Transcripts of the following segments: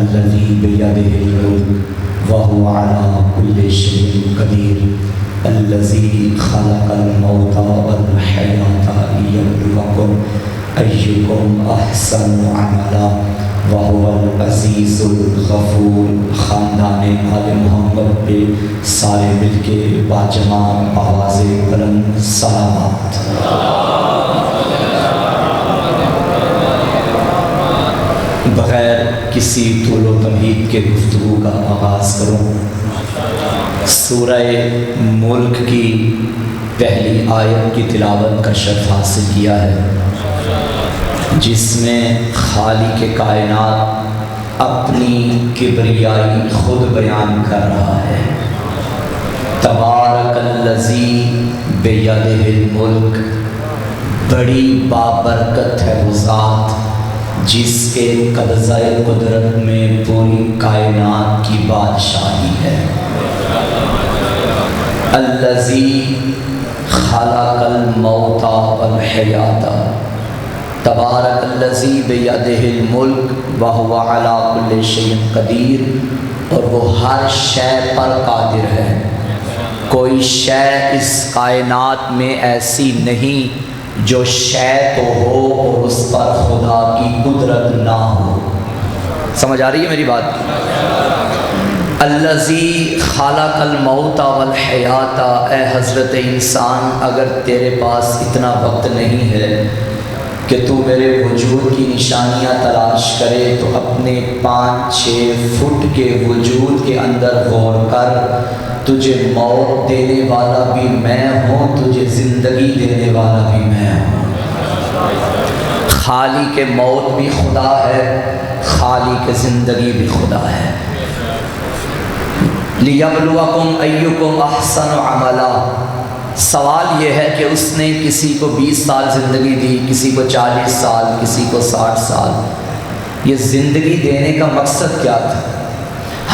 الذی بیدہ الملک وہو علی کل شیء قدیر الذی خلق الموت والحیاۃ لیبلوکم ایکم احسن عملا وہو العزیز الغفور۔ خاندان آل محمد پہ سارے مل کے باجماع آواز بلند سلامات۔ بغیر کسی طول و تمہید کے گفتگو کا آغاز کروں۔ سورہ ملک کی پہلی آیت کی تلاوت کا شرف حاصل کیا ہے، جس میں خالق کائنات اپنی کبریائی خود بیان کر رہا ہے۔ تبارک الذی بیدہ الملک، بڑی بابرکت ہے وہ ذات جس کے قبضہ قدرت میں پوری کائنات کی بادشاہی ہے۔ الذی خلق الموت والحیاۃ، تبارک الذی بیدہ الملک وہو علی کل شیء قدیر، اور وہ ہر شے پر قادر ہے۔ کوئی شے اس کائنات میں ایسی نہیں جو شے تو ہو اور اس پر خدا کی قدرت نہ ہو۔ سمجھ آ رہی ہے میری بات؟ الذی خلق الموت والحیاۃ، اے حضرت انسان، اگر تیرے پاس اتنا وقت نہیں ہے کہ تو میرے وجود کی نشانیاں تلاش کرے تو اپنے 5-6 فٹ کے وجود کے اندر غور کر۔ تجھے موت دینے والا بھی میں ہوں، تجھے زندگی دینے والا بھی میں ہوں۔ خالق موت بھی خدا ہے، خالق زندگی بھی خدا ہے۔ لیبلوکم ایکم احسن عملا، سوال یہ ہے کہ اس نے کسی کو 20 سال زندگی دی، کسی کو 40 سال، کسی کو 60 سال۔ یہ زندگی دینے کا مقصد کیا تھا؟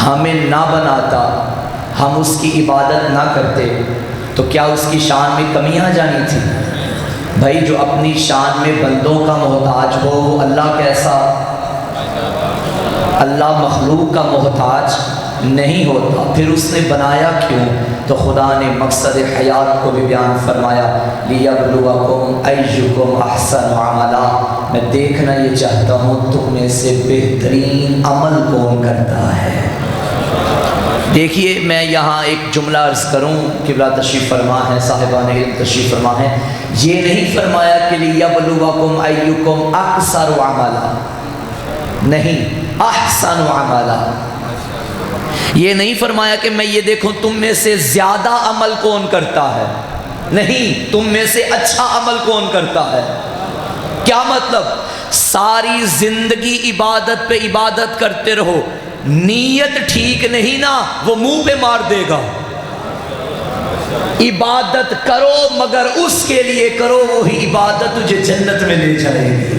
ہمیں نہ بناتا، ہم اس کی عبادت نہ کرتے تو کیا اس کی شان میں کمیاں جانی تھی؟ بھائی جو اپنی شان میں بندوں کا محتاج ہو وہ اللہ کیسا؟ اللہ مخلوق کا محتاج نہیں ہوتا، پھر اس نے بنایا کیوں؟ تو خدا نے مقصد حیات کو بھی بیان فرمایا، لیبلوکم ایکم احسن عملا، میں دیکھنا یہ چاہتا ہوں تم میں سے بہترین عمل کون کرتا ہے۔ دیکھیے میں یہاں ایک جملہ عرض کروں، قبلہ تشریف فرما ہے، صاحبان علم تشریف فرما ہے، یہ نہیں فرمایا کہ لیبلوکم ایکم اکثر عملا، نہیں، احسن عملا۔ یہ نہیں فرمایا کہ میں یہ دیکھوں تم میں سے زیادہ عمل کون کرتا ہے، نہیں، تم میں سے اچھا عمل کون کرتا ہے۔ کیا مطلب؟ ساری زندگی عبادت پہ عبادت کرتے رہو، نیت ٹھیک نہیں نا وہ منہ پہ مار دے گا۔ عبادت کرو مگر اس کے لیے کرو، وہی عبادت تجھے جنت میں لے جائے گی۔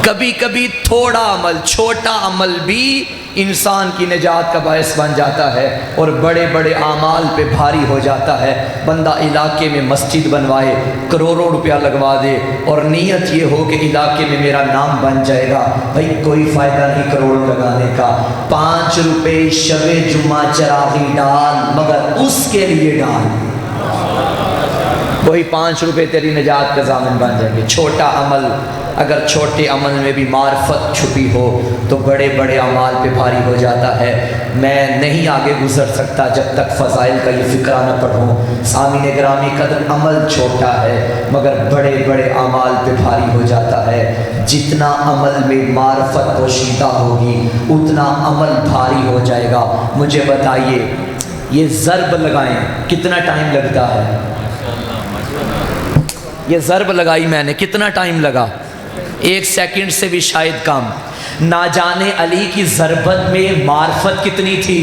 کبھی کبھی تھوڑا عمل، چھوٹا عمل بھی انسان کی نجات کا باعث بن جاتا ہے اور بڑے بڑے اعمال پہ بھاری ہو جاتا ہے۔ بندہ علاقے میں مسجد بنوائے، کروڑوں روپیہ لگوا دے اور نیت یہ ہو کہ علاقے میں میرا نام بن جائے گا، بھائی کوئی فائدہ نہیں کروڑ لگانے کا۔ 5 روپے شب جمعہ چراغی ڈال، مگر اس کے لیے ڈال، وہی 5 روپے تیری نجات کا ضامن بن جائیں گے۔ چھوٹا عمل، اگر چھوٹے عمل میں بھی معرفت چھپی ہو تو بڑے بڑے اعمال پہ بھاری ہو جاتا ہے۔ میں نہیں آگے گزر سکتا جب تک فضائل کا یہ فقرہ نہ پڑھوں۔ سامعین گرامی قدر، عمل چھوٹا ہے مگر بڑے بڑے اعمال پہ بھاری ہو جاتا ہے۔ جتنا عمل میں معرفت پوشیدہ ہوگی اتنا عمل بھاری ہو جائے گا۔ مجھے بتائیے یہ ضرب لگائیں کتنا ٹائم لگتا ہے؟ یہ ضرب لگائی میں نے، کتنا ٹائم لگا؟ 1 سیکنڈ سے بھی شاید کم۔ نہ جانے علی کی ضربت میں معرفت کتنی تھی۔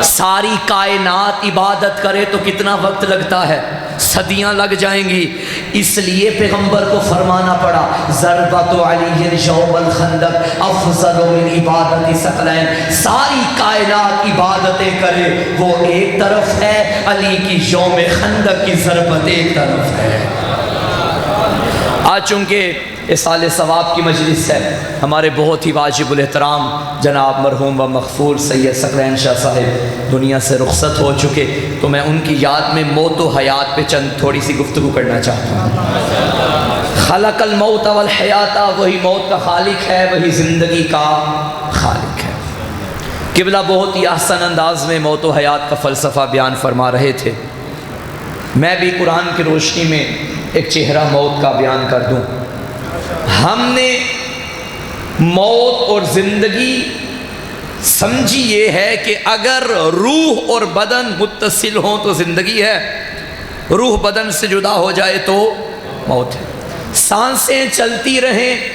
ساری کائنات عبادت کرے تو کتنا وقت لگتا ہے؟ صدیاں لگ جائیں گی۔ اس لیے پیغمبر کو فرمانا پڑا ضربت علی یوم الخندق افضل من عبادت ثقلین۔ ساری کائنات عبادتیں کرے وہ ایک طرف ہے، علی کی یوم خندق کی ضربت ایک طرف ہے۔ آج چونکہ اصال ثواب کی مجلس ہے، ہمارے بہت ہی واجب الاحترام جناب مرحوم و مغفور سید ثقلین شاہ صاحب دنیا سے رخصت ہو چکے، تو میں ان کی یاد میں موت و حیات پہ چند تھوڑی سی گفتگو کرنا چاہتا ہوں۔ خلق الموت والحیات، وہی موت کا خالق ہے، وہی زندگی کا خالق ہے۔ قبلہ بہت ہی احسن انداز میں موت و حیات کا فلسفہ بیان فرما رہے تھے، میں بھی قرآن کی روشنی میں ایک چہرہ موت کا بیان کر دوں۔ ہم نے موت اور زندگی سمجھی یہ ہے کہ اگر روح اور بدن متصل ہوں تو زندگی ہے، روح بدن سے جدا ہو جائے تو موت ہے۔ سانسیں چلتی رہیں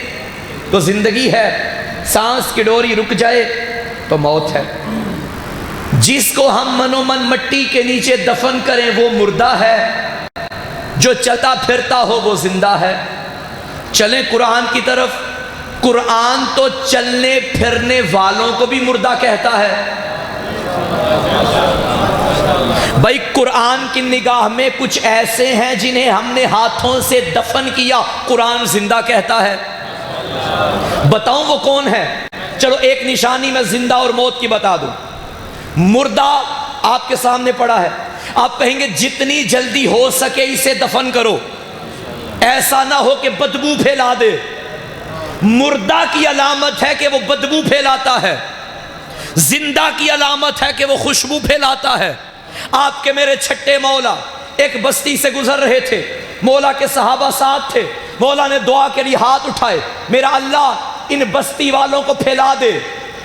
تو زندگی ہے، سانس کی ڈوری رک جائے تو موت ہے۔ جس کو ہم من و من مٹی کے نیچے دفن کریں وہ مردہ ہے، جو چلتا پھرتا ہو وہ زندہ ہے۔ چلیں قرآن کی طرف، قرآن تو چلنے پھرنے والوں کو بھی مردہ کہتا ہے۔ بھائی قرآن کی نگاہ میں کچھ ایسے ہیں جنہیں ہم نے ہاتھوں سے دفن کیا، قرآن زندہ کہتا ہے۔ بتاؤں وہ کون ہے؟ چلو ایک نشانی میں زندہ اور موت کی بتا دوں۔ مردہ آپ کے سامنے پڑا ہے، آپ کہیں گے جتنی جلدی ہو سکے اسے دفن کرو، ایسا نہ ہو کہ بدبو پھیلا دے۔ مردہ کی علامت ہے کہ وہ بدبو پھیلاتا ہے، زندہ کی علامت ہے کہ وہ خوشبو پھیلاتا ہے۔ آپ کے میرے چھٹے مولا ایک بستی سے گزر رہے تھے، مولا کے صحابہ ساتھ تھے، مولا نے دعا کے لیے ہاتھ اٹھائے، میرا اللہ ان بستی والوں کو پھیلا دے،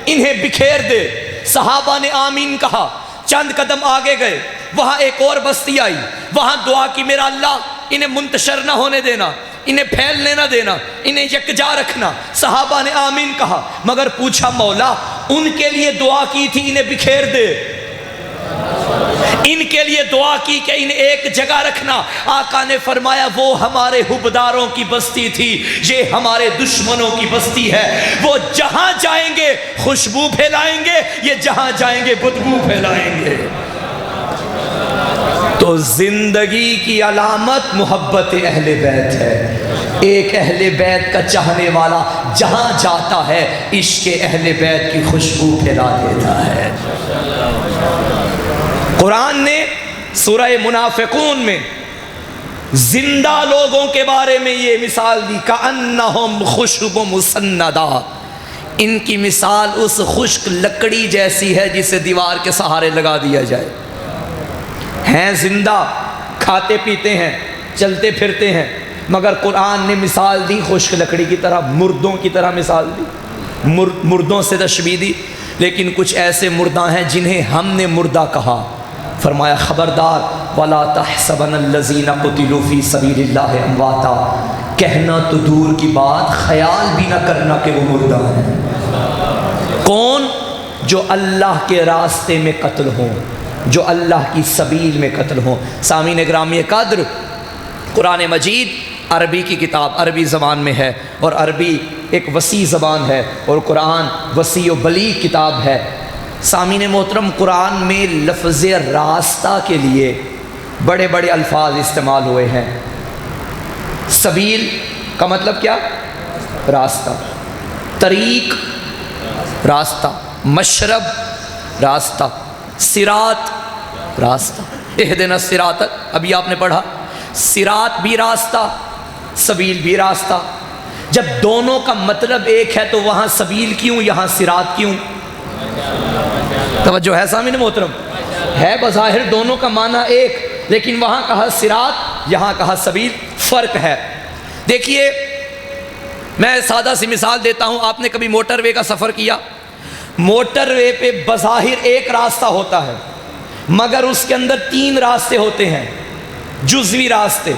انہیں بکھیر دے۔ صحابہ نے آمین کہا، چند قدم آگے گئے، وہاں ایک اور بستی آئی، وہاں دعا کی، میرا اللہ انہیں منتشر نہ ہونے دینا، انہیں پھیلنے نہ دینا، انہیں یکجا رکھنا۔ صحابہ نے آمین کہا، مگر پوچھا مولا ان کے لیے دعا کی تھی انہیں بکھیر دے، ان کے لیے دعا کی کہ انہیں ایک جگہ رکھنا۔ آقا نے فرمایا وہ ہمارے حبداروں کی بستی تھی، یہ ہمارے دشمنوں کی بستی ہے، وہ جہاں جائیں گے خوشبو پھیلائیں گے، یہ جہاں جائیں گے بدبو پھیلائیں گے۔ تو زندگی کی علامت محبت اہل بیت ہے۔ ایک اہل بیت کا چاہنے والا جہاں جاتا ہے عشق اہل بیت کی خوشبو پھیلا دیتا ہے۔ قرآن نے سورہ منافقون میں زندہ لوگوں کے بارے میں یہ مثال دی، کأنہم خشب مسندہ، ان کی مثال اس خشک لکڑی جیسی ہے جسے دیوار کے سہارے لگا دیا جائے۔ ہیں زندہ، کھاتے پیتے ہیں، چلتے پھرتے ہیں، مگر قرآن نے مثال دی خشک لکڑی کی طرح، مردوں کی طرح مثال دی، مردوں سے تشبیہ دی۔ لیکن کچھ ایسے مردہ ہیں جنہیں ہم نے مردہ کہا، فرمایا خبردار وَلَا تَحْسَبَنَ الَّذِينَ قُتِلُوا فِي سَبِيلِ اللَّهِ أَمْوَاتًا، کہنا تو دور کی بات، خیال بھی نہ کرنا کہ وہ مردہ ہیں۔ کون؟ جو اللہ کے راستے میں قتل ہوں، جو اللہ کی سبیل میں قتل ہوں۔ سامعین گرامی قدر، قرآن مجید عربی کی کتاب، عربی زبان میں ہے، اور عربی ایک وسیع زبان ہے، اور قرآن وسیع و بلیغ کتاب ہے۔ سامعین محترم، قرآن میں لفظ راستہ کے لیے بڑے بڑے الفاظ استعمال ہوئے ہیں۔ سبیل کا مطلب کیا؟ راستہ، طریق راستہ، مشرب راستہ، صراط راستہ، اہدنا الصراط، ابھی آپ نے پڑھا، صراط بھی راستہ، سبیل بھی راستہ۔ جب دونوں کا مطلب ایک ہے تو وہاں سبیل کیوں، یہاں صراط کیوں؟ توجہ ہے سامعین محترم؟ ہے بظاہر دونوں کا معنی ایک، لیکن وہاں کہا صراط، یہاں کہا سبیل، فرق ہے۔ دیکھیے میں سادہ سی مثال دیتا ہوں، آپ نے کبھی موٹر وے کا سفر کیا؟ موٹر وے پہ بظاہر ایک راستہ ہوتا ہے، مگر اس کے اندر 3 راستے ہوتے ہیں، جزوی راستے۔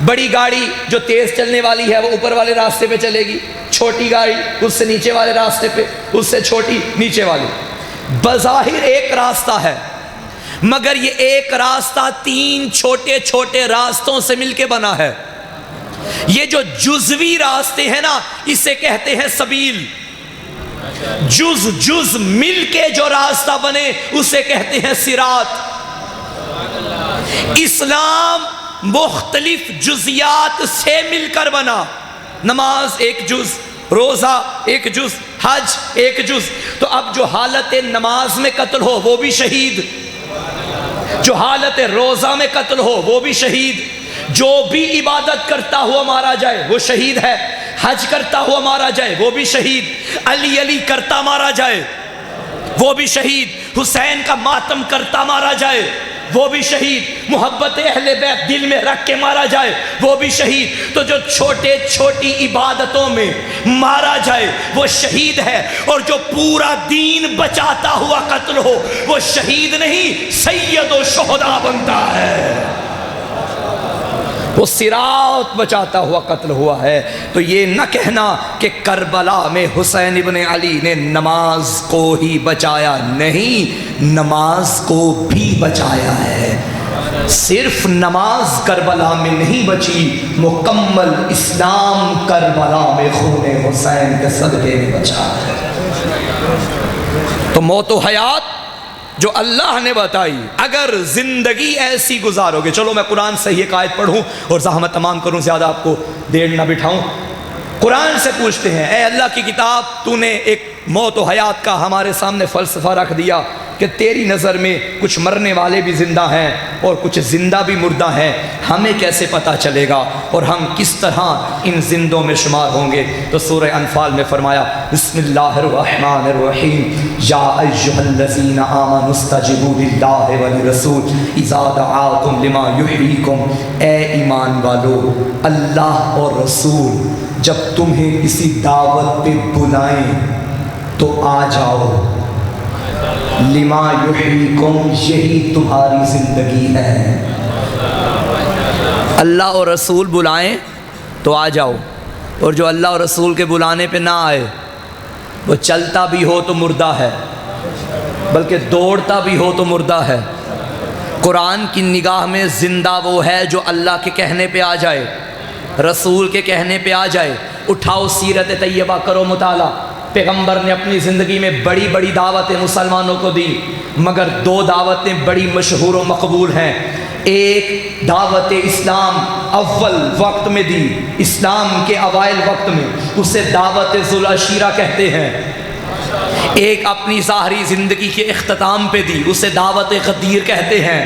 بڑی گاڑی جو تیز چلنے والی ہے وہ اوپر والے راستے پہ چلے گی، چھوٹی گاڑی اس سے نیچے والے راستے پہ، اس سے چھوٹی نیچے والی۔ بظاہر ایک راستہ ہے، مگر یہ ایک راستہ 3 چھوٹے چھوٹے راستوں سے مل کے بنا ہے۔ یہ جو جزوی راستے ہیں نا، اسے کہتے ہیں سبیل۔ جز مل کے جو راستہ بنے اسے کہتے ہیں صراط۔ اسلام مختلف جزیات سے مل کر بنا۔ نماز ایک جز، روزہ ایک جز، حج ایک جز۔ تو اب جو حالت نماز میں قتل ہو وہ بھی شہید، جو حالت روزہ میں قتل ہو وہ بھی شہید، جو بھی عبادت کرتا ہوا مارا جائے وہ شہید ہے، حج کرتا ہوا مارا جائے وہ بھی شہید، علی علی کرتا مارا جائے وہ بھی شہید، حسین کا ماتم کرتا مارا جائے وہ بھی شہید، محبت اہل بیت دل میں رکھ کے مارا جائے وہ بھی شہید۔ تو جو چھوٹے چھوٹی عبادتوں میں مارا جائے وہ شہید ہے، اور جو پورا دین بچاتا ہوا قتل ہو وہ شہید نہیں، سید و شہداء بنتا ہے، وہ صراط بچاتا ہوا قتل ہوا ہے۔ تو یہ نہ کہنا کہ کربلا میں حسین ابن علی نے نماز کو ہی بچایا، نہیں، نماز کو بھی بچایا ہے۔ صرف نماز کربلا میں نہیں بچی، مکمل اسلام کربلا میں خون حسین کے صدقے میں بچا ہے۔ تو موت و حیات جو اللہ نے بتائی، اگر زندگی ایسی گزارو گے، چلو میں قرآن سے یہ آیت پڑھوں اور زحمت تمام کروں، زیادہ آپ کو دیر نہ بٹھاؤں۔ قرآن سے پوچھتے ہیں، اے اللہ کی کتاب، تو نے ایک موت و حیات کا ہمارے سامنے فلسفہ رکھ دیا کہ تیری نظر میں کچھ مرنے والے بھی زندہ ہیں اور کچھ زندہ بھی مردہ ہیں، ہمیں کیسے پتہ چلے گا اور ہم کس طرح ان زندوں میں شمار ہوں گے؟ تو سورہ انفال میں فرمایا، بسم اللہ الرحمن الرحیم، یا ایھا الذین آمنوا استجیبوا للہ وللرسول اذا دعاکم لما یحییکم، اے ایمان والو، اللہ اور رسول جب تمہیں کسی دعوت پہ بلائیں تو آ جاؤ، لما یحییکم، یہی تمہاری زندگی ہے۔ اللہ اور رسول بلائیں تو آ جاؤ، اور جو اللہ اور رسول کے بلانے پہ نہ آئے وہ چلتا بھی ہو تو مردہ ہے، بلکہ دوڑتا بھی ہو تو مردہ ہے۔ قرآن کی نگاہ میں زندہ وہ ہے جو اللہ کے کہنے پہ آ جائے، رسول کے کہنے پہ آ جائے۔ اٹھاؤ سیرت طیبہ، کرو مطالعہ۔ پیغمبر نے اپنی زندگی میں بڑی بڑی دعوتیں مسلمانوں کو دی، مگر دو دعوتیں بڑی مشہور و مقبول ہیں۔ ایک دعوت اسلام اول وقت میں دی، اسلام کے اوائل وقت میں، اسے دعوت ذو العشیرہ کہتے ہیں۔ ایک اپنی ظاہری زندگی کے اختتام پہ دی، اسے دعوت غدیر کہتے ہیں۔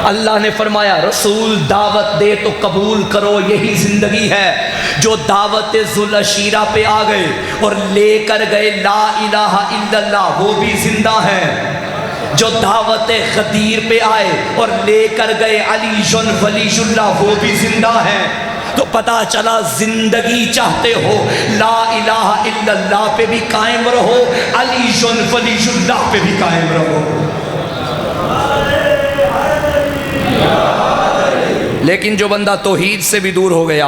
اللہ نے فرمایا رسول دعوت دے تو قبول کرو، یہی زندگی ہے۔ جو دعوت ذو العشیرہ پہ آ گئے اور لے کر گئے لا الہ الا اللہ، وہ بھی زندہ ہیں۔ جو دعوت غدیر پہ آئے اور لے کر گئے علی ولی اللہ، وہ بھی زندہ ہیں۔ تو پتہ چلا زندگی چاہتے ہو لا الہ الا اللہ پہ بھی قائم رہو، علی ولی اللہ پہ بھی قائم رہو۔ لیکن جو بندہ توحید سے بھی دور ہو گیا،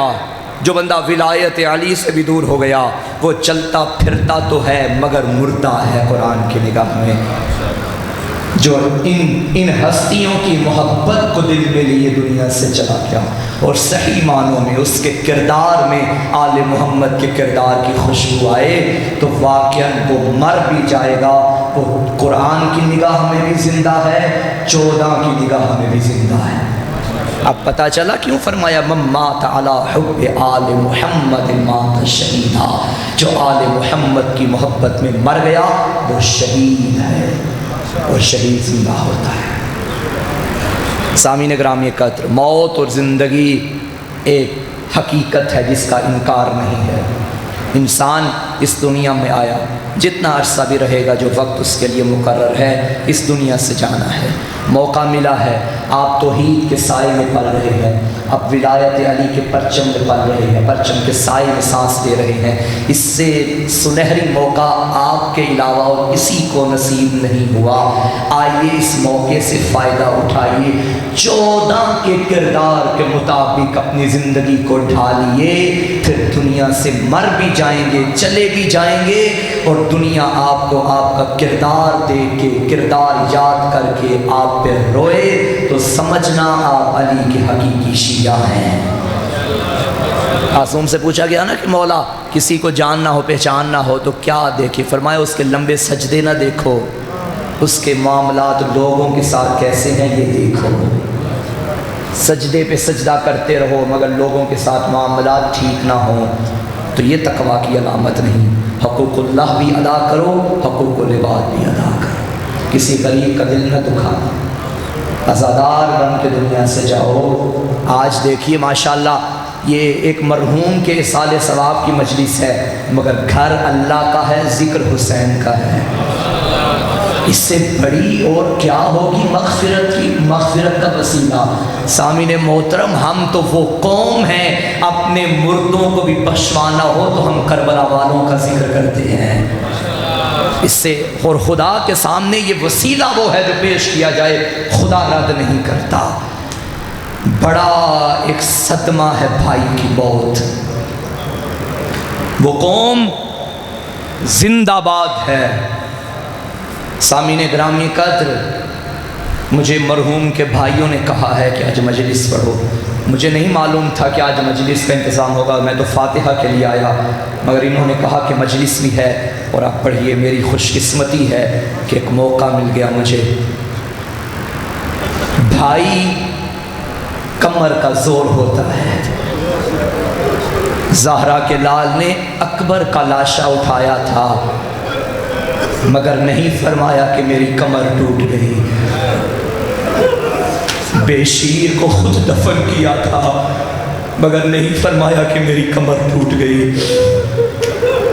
جو بندہ ولایت علی سے بھی دور ہو گیا، وہ چلتا پھرتا تو ہے مگر مردہ ہے قرآن کی نگاہ میں۔ جو ان ہستیوں کی محبت کو دل میں لیے دنیا سے چلا گیا اور صحیح معنوں میں اس کے کردار میں آل محمد کے کردار کی خوشبو آئے، تو واقعاً وہ مر بھی جائے گا، وہ قرآن کی نگاہ میں بھی زندہ ہے، 14 کی نگاہ میں بھی زندہ ہے۔ اب پتہ چلا کیوں فرمایا من مات علی حب آل محمد مات شہیدا، جو آل محمد کی محبت میں مر گیا وہ شہید ہے، اور شہید زندہ ہوتا ہے۔ سامعین گرامی قدر، موت اور زندگی ایک حقیقت ہے جس کا انکار نہیں ہے۔ انسان اس دنیا میں آیا، جتنا عرصہ بھی رہے گا، جو وقت اس کے لیے مقرر ہے، اس دنیا سے جانا ہے۔ موقع ملا ہے، آپ توحید کے سائے میں پل رہے ہیں، اب ولایت علی کے پرچم میں پل رہے ہیں، پرچم کے سائے میں سانس لے رہے ہیں۔ اس سے سنہری موقع آپ کے علاوہ اور کسی کو نصیب نہیں ہوا۔ آئیے اس موقع سے فائدہ اٹھائیے، 14 کے کردار کے مطابق اپنی زندگی کو ڈھالیے، پھر دنیا سے مر بھی جائیں گے، چلے بھی جائیں گے، اور دنیا آپ کو آپ کا کردار دے کے، کردار یاد کر کے آپ پہ روئے، تو سمجھنا آپ علی کے حقیقی شیعہ ہیں۔ معصوم سے پوچھا گیا نا کہ مولا کسی کو جاننا ہو، پہچاننا ہو تو کیا دیکھے؟ فرمایا اس کے لمبے سجدے نہ دیکھو، اس کے معاملات لوگوں کے ساتھ کیسے ہیں یہ دیکھو۔ سجدے پہ سجدہ کرتے رہو مگر لوگوں کے ساتھ معاملات ٹھیک نہ ہوں تو یہ تقویٰ کی علامت نہیں۔ حقوق اللہ بھی ادا کرو، حقوق العباد بھی ادا کرو، کسی غریب کا دل نہ دکھانا، عزادار بن کے دنیا سے جاؤ۔ آج دیکھیے ماشاءاللہ یہ ایک مرحوم کے اصال ثواب کی مجلس ہے مگر گھر اللہ کا ہے، ذکر حسین کا ہے۔ اس سے بڑی اور کیا ہوگی مغفرت کا وسیلہ۔ سامعین محترم، ہم تو وہ قوم ہیں اپنے مردوں کو بھی بخشوانا ہو تو ہم کربلا والوں کا ذکر کرتے ہیں۔ اس سے اور خدا کے سامنے یہ وسیلہ وہ ہے جو پیش کیا جائے، خدا رد نہیں کرتا۔ بڑا ایک صدمہ ہے بھائی کی موت۔ وہ قوم زندہ باد ہے۔ سامعین گرامی قدر، مجھے مرحوم کے بھائیوں نے کہا ہے کہ آج مجلس پڑھو۔ مجھے نہیں معلوم تھا کہ آج مجلس کا انتظام ہوگا، میں تو فاتحہ کے لیے آیا، مگر انہوں نے کہا کہ مجلس بھی ہے اور آپ پڑھیے۔ میری خوش قسمتی ہے کہ ایک موقع مل گیا مجھے۔ بھائی کمر کا زور ہوتا ہے۔ زہرا کے لال نے اکبر کا لاشا اٹھایا تھا مگر نہیں فرمایا کہ میری کمر ٹوٹ گئی۔ بے شیر کو خود دفن کیا تھا مگر نہیں فرمایا کہ میری کمر ٹوٹ گئی۔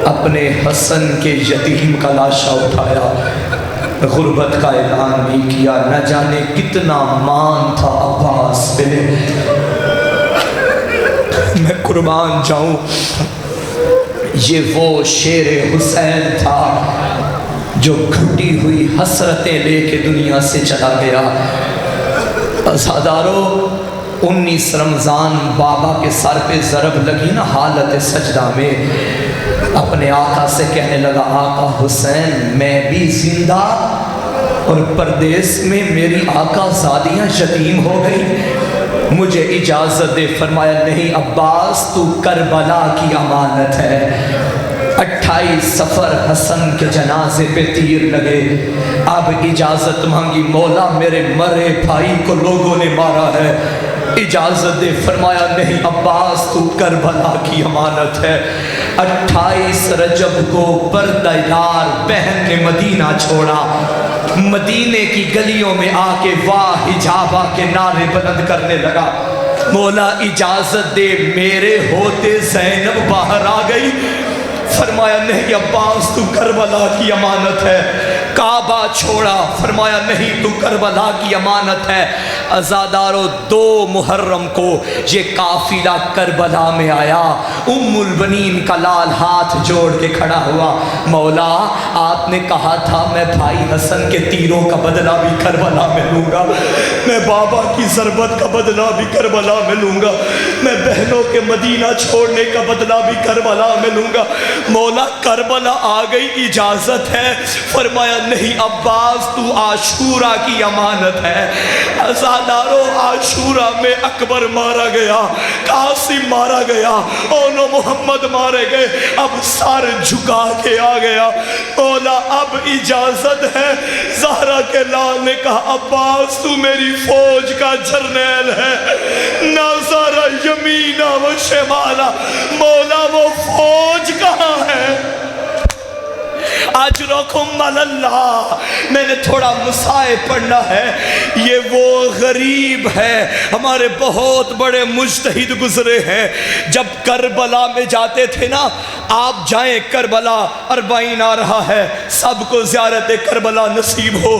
اپنے حسن کے یتیم کا لاشا اٹھایا، غربت کا اعلان بھی کیا۔ نہ جانے کتنا مان تھا عباس پہ، میں قربان جاؤں، یہ وہ شیر حسین تھا جو گھٹی ہوئی حسرتیں لے کے دنیا سے چلا گیا۔ عزادارو، 19 رمضان بابا کے سر پہ ضرب لگی نا حالت سجدہ میں، اپنے آقا سے کہنے لگا آقا حسین میں بھی زندہ اور پردیس میں میری آقا زادیاں یتیم ہو گئی، مجھے اجازت دے۔ فرمایا نہیں عباس، تو کربلا کی امانت ہے۔ 28 سفر حسن کے جنازے پہ تیر لگے، اب اجازت مانگی، مولا میرے مرے بھائی کو لوگوں نے مارا ہے، اجازت دے۔ فرمایا نہیں عباس، تو کربلا کی امانت ہے۔ 28 رجب کو پردہ یار بہن نے مدینہ چھوڑا، مدینے کی گلیوں میں آ کے واہ حجابہ کے نعرے بلند کرنے لگا، مولا اجازت دے، میرے ہوتے زینب باہر آ گئی۔ فرمایا نہیں عباس، تو کربلا کی امانت ہے۔ کعبہ چھوڑا، فرمایا نہیں، تو کربلا کی امانت ہے۔ عزادارو، 2 محرم کو یہ قافلہ کربلا میں آیا۔ ام البنین کا لال ہاتھ جوڑ کے کھڑا ہوا، مولا آپ نے کہا تھا میں بھائی حسن کے تیروں کا بدلہ بھی کربلا میں لوں گا، میں بابا کی ضربت کا بدلہ بھی کربلا میں لوں گا، میں بہنوں کے مدینہ چھوڑنے کا بدلہ بھی کربلا میں لوں گا، مولا کربلا آ گئی، اجازت ہے۔ فرمایا نہیں عباس، تو عاشورہ کی امانت ہے۔ عزادارو، عاشورہ میں اکبر مارا گیا، قاسم مارا گیا، اونو محمد مارے گئے، اب سر جھکا کے آ گیا، مولا اب اجازت ہے۔ زہرا کے لال نے کہا عباس، تو میری فوج کا جرنیل ہے، نظر یمینا و شمالا، مولا وہ فوج کہاں ہے؟ اجرکم اللہ، میں نے تھوڑا مسائے پڑھنا ہے، یہ وہ غریب ہے، ہمارے بہت بڑے مجتہد گزرے ہیں، جب کربلا میں جاتے تھے نا، آپ جائیں کربلا، 40 آ رہا ہے، سب کو زیارت کربلا نصیب ہو،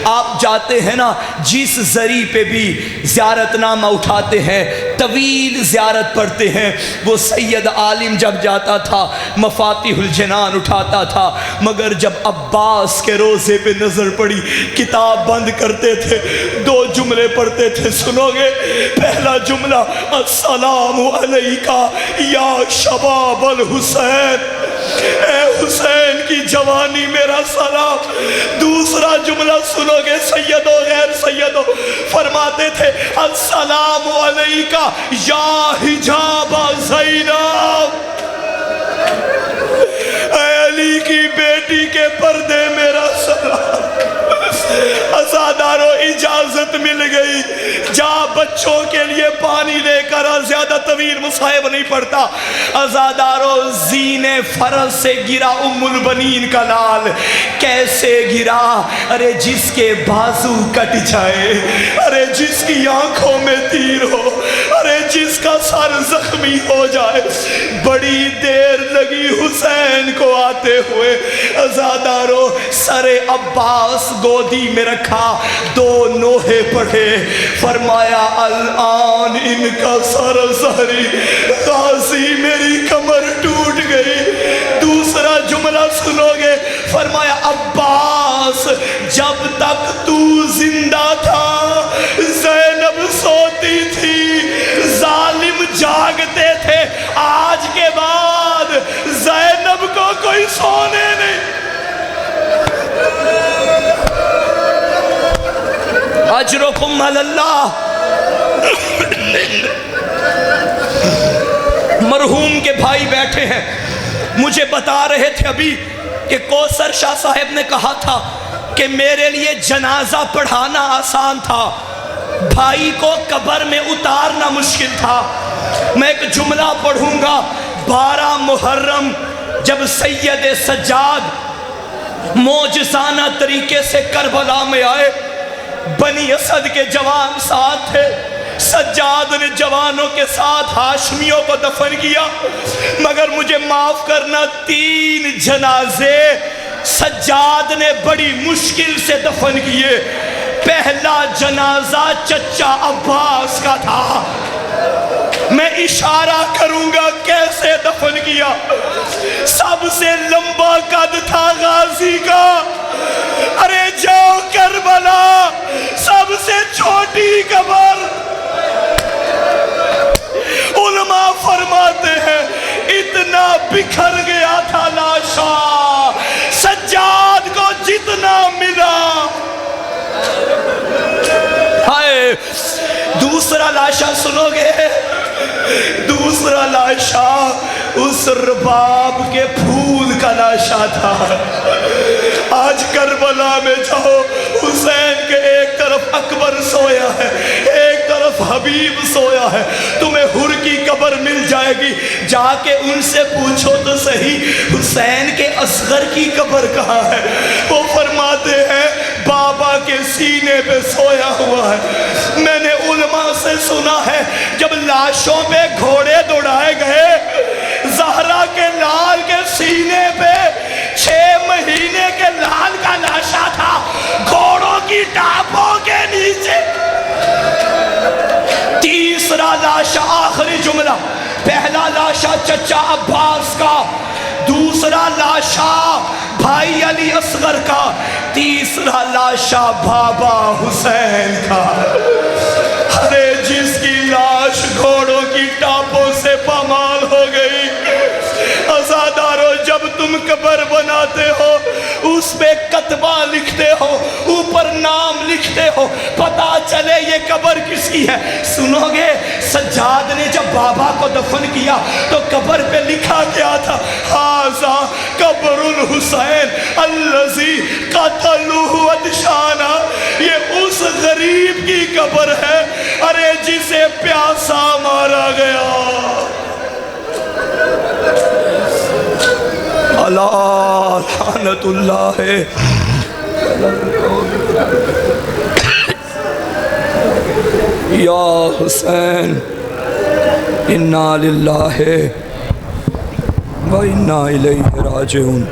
آپ جاتے ہیں نا، جس ذریعے پہ بھی زیارت نامہ اٹھاتے ہیں، طویل زیارت پڑھتے ہیں، وہ سید عالم جب جاتا تھا مفاتیح الجنان اٹھاتا تھا، مگر جب عباس کے روزے پہ نظر پڑی کتاب بند کرتے تھے، 2 جملے پڑھتے تھے، سنو گے؟ پہلا جملہ السلام علیکہ یا شباب الحسین، اے حسین کی جوانی میرا سلام۔ دوسرا جملہ سنو گے؟ سید و غیر سید و فرماتے تھے السلام علیکہ یا حجاب زینب، اے علی کی بیٹی کے پردے میرا سلام۔ عزادارو، اجازت عورت مل گئی، جا بچوں کے لیے پانی لے کر آ، زیادہ طویل مصائب نہیں پڑتا۔ عزادارو زین فرض سے گرا ام البنین کا لال، کیسے گرا؟ ارے جس کے بازو کٹ جائے، ارے جس کی آنکھوں میں تیر ہو، ارے جس کا سر زخمی ہو جائے، بڑی دیر لگی حسین کو آتے ہوئے۔ عزادارو سر عباس گودی میں رکھا، دو نوحے پڑھے، فرمایا الآن ان کا سر زہری، غازی میری کمر ٹوٹ گئی۔ دوسرا جملہ سنو گے، فرمایا عباس جب تک تو زندہ تھا زینب سوتی تھی، ظالم جاگتے تھے، آج کے بعد زینب کو کوئی سونے نہیں۔ اجرکم علی اللہ۔ مرحوم کے بھائی بیٹھے ہیں، مجھے بتا رہے تھے ابھی کہ کوثر شاہ صاحب نے کہا تھا کہ میرے لیے جنازہ پڑھانا آسان تھا، بھائی کو قبر میں اتارنا مشکل تھا۔ میں ایک جملہ پڑھوں گا۔ 12 محرم جب سید سجاد معجزانہ طریقے سے کربلا میں آئے، بنی اسد کے جوان ساتھ تھے، سجاد نے جوانوں کے ساتھ ہاشمیوں کو دفن کیا، مگر مجھے معاف کرنا 3 جنازے سجاد نے بڑی مشکل سے دفن کیے۔ پہلا جنازہ چچا عباس کا تھا، میں اشارہ کروں گا کیسے دفن کیا۔ سب سے لمبا قد تھا غازی کا، ارے جاؤ کربلا، سب سے چھوٹی قبر۔ علماء فرماتے ہیں اتنا بکھر گیا تھا لاشا، سجاد کو جتنا ملا۔ ہائے، دوسرا لاشا سنو گے، دوسرا لاشا اس رباب کے پھول کا لاشا تھا۔ آج کربلا میں جاؤ، حسین کے ایک طرف اکبر سویا ہے، ایک طرف حبیب سویا ہے، تمہیں حر کی قبر مل جائے گی، جا کے ان سے پوچھو تو صحیح حسین کے اصغر کی قبر کہاں ہے۔ وہ فرماتے ہیں بابا کے سینے پہ سویا ہوا ہے۔ میں نے علماء سے سنا ہے جب لاشوں پہ گھوڑے دوڑائے گئے، زہرا کے لال کے سینے پہ 6 مہینے کے لال کا لاشا تھا، گھوڑوں کی ٹاپوں کے نیچے۔ تیسرا لاشا، آخری جملہ، پہلا لاشا چچا عباس کا، دوسرا لاشا بھائی علی اصغر کا، تیسرا لاشا بابا حسین کا۔ ارے جس کی لاش گھوڑوں کی ٹاپوں سے پامال ہو گئی۔ عزادارو جب تم قبر بناتے ہو اس پہ کتبہ لکھتے ہو، اوپر نام لکھتے ہو، پتا چلے یہ قبر کس کی ہے۔ سنو گے سجاد نے جب بابا کو دفن کیا تو قبر پہ لکھا کیا تھا؟ ھذا قبر الحسین الذی قتلوہ عطشانا، یہ اس غریب کی قبر ہے، ارے جسے پیاسا مارا گیا۔ اللہ لعنت اللہ ہے۔ یا حسین انا للہ و انا الیہ راجعون۔